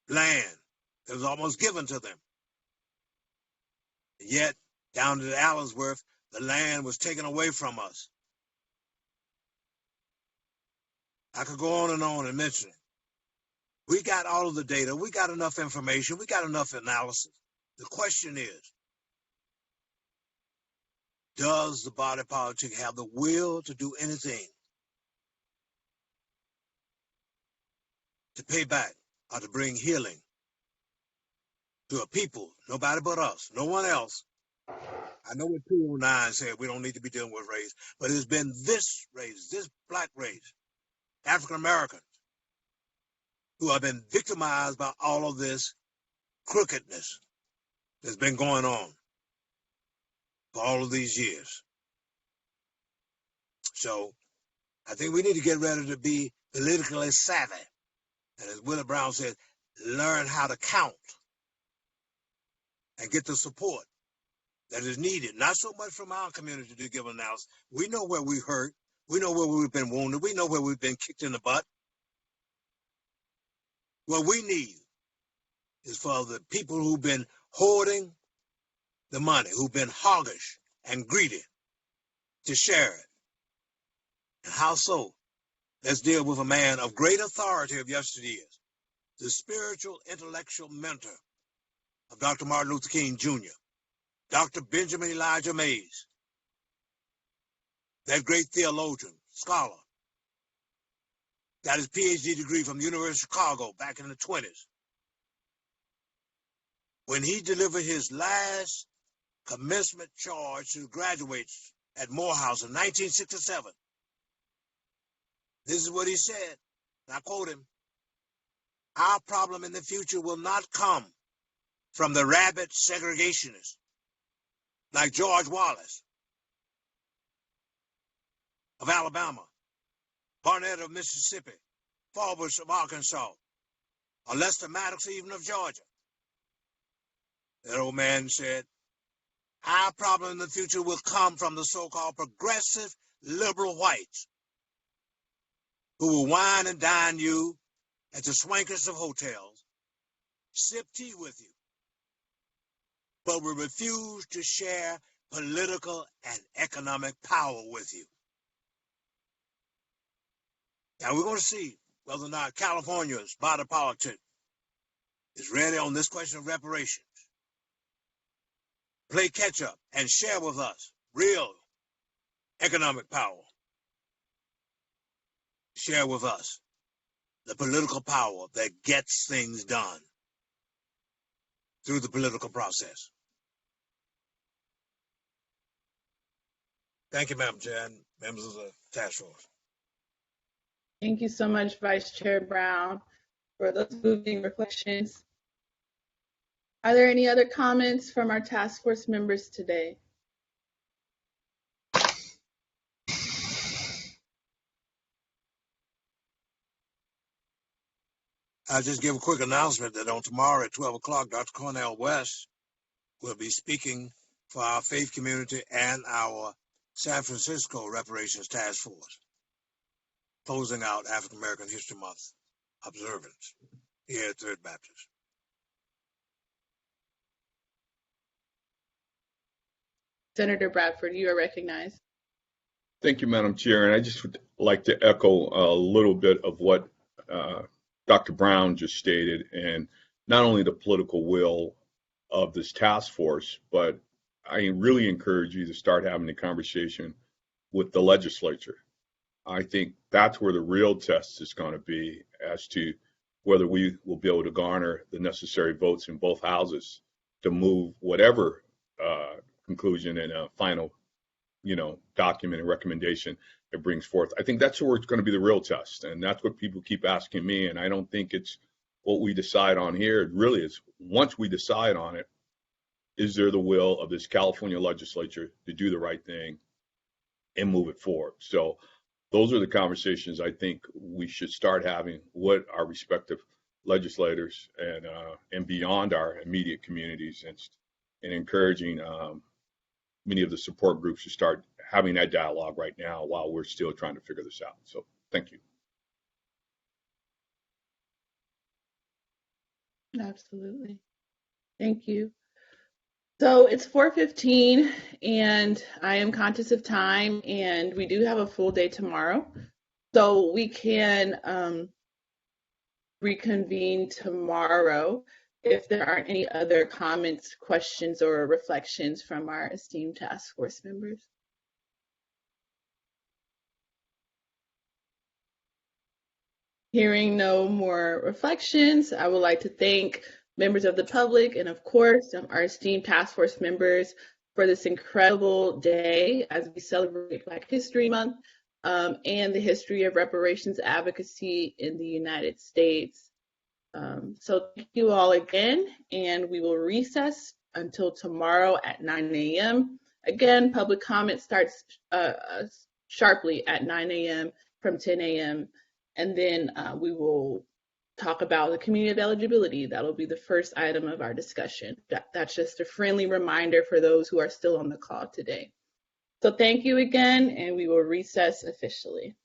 land that was almost given to them. And yet, down to Allensworth, the land was taken away from us. I could go on and mention it. We got all of the data. We got enough information. We got enough analysis. The question is, does the body politic have the will to do anything to pay back or to bring healing to a people, nobody but us, no one else? I know what 209 said, we don't need to be dealing with race, but it's been this race, this black race, African Americans, who have been victimized by all of this crookedness that's been going on for all of these years. So I think we need to get ready to be politically savvy. And as Willie Brown said, learn how to count and get the support that is needed. Not so much from our community to give analysis. We know where we hurt. We know where we've been wounded. We know where we've been kicked in the butt. What we need is for the people who've been hoarding the money, who've been hoggish and greedy, to share it. And how so? Let's deal with a man of great authority of yesteryears, the spiritual intellectual mentor of Dr. Martin Luther King Jr., Dr. Benjamin Elijah Mays, that great theologian, scholar, got his PhD degree from the University of Chicago back in the 20s. When he delivered his last commencement charge to graduates at Morehouse in 1967, this is what he said, and I quote him: "Our problem in the future will not come from the rabid segregationists like George Wallace of Alabama, Barnett of Mississippi, Faubus of Arkansas, or Lester Maddox even of Georgia." That old man said, "Our problem in the future will come from the so-called progressive liberal whites who will wine and dine you at the swankiest of hotels, sip tea with you, but will refuse to share political and economic power with you." Now we're going to see whether or not California's body politic is ready on this question of reparations. Play catch up and share with us real economic power. Share with us the political power that gets things done through the political process. Thank you, Madam Chair, and members of the task force. Thank you so much, Vice Chair Brown, for those moving reflections. Are there any other comments from our task force members today? I'll just give a quick announcement that on tomorrow at 12 o'clock, Dr. Cornell West will be speaking for our faith community and our San Francisco Reparations Task Force, closing out African American History Month observance here at Third Baptist. Senator Bradford, you are recognized. Thank you, Madam Chair. And I just would like to echo a little bit of what Dr. Brown just stated, and not only the political will of this task force, but I really encourage you to start having a conversation with the legislature. I think that's where the real test is going to be as to whether we will be able to garner the necessary votes in both houses to move whatever conclusion and a final, document and recommendation it brings forth. I think that's where it's going to be the real test, and that's what people keep asking me. And I don't think it's what we decide on here. It really is, once we decide on it, is there the will of this California legislature to do the right thing and move it forward? So those are the conversations I think we should start having with our respective legislators and beyond our immediate communities, and encouraging many of the support groups to start having that dialogue right now while we're still trying to figure this out. So thank you. Absolutely. Thank you. So it's 4:15 and I am conscious of time, and we do have a full day tomorrow. So we can reconvene tomorrow if there aren't any other comments, questions, or reflections from our esteemed task force members. Hearing no more reflections, I would like to thank members of the public and, of course, our esteemed task force members for this incredible day as we celebrate Black History Month and the history of reparations advocacy in the United States. So thank you all again, and we will recess until tomorrow at 9 a.m. Again, public comment starts sharply at 9 a.m. from 10 a.m. And then we will talk about the community of eligibility. That'll be the first item of our discussion. That's just a friendly reminder for those who are still on the call today. So thank you again, and we will recess officially.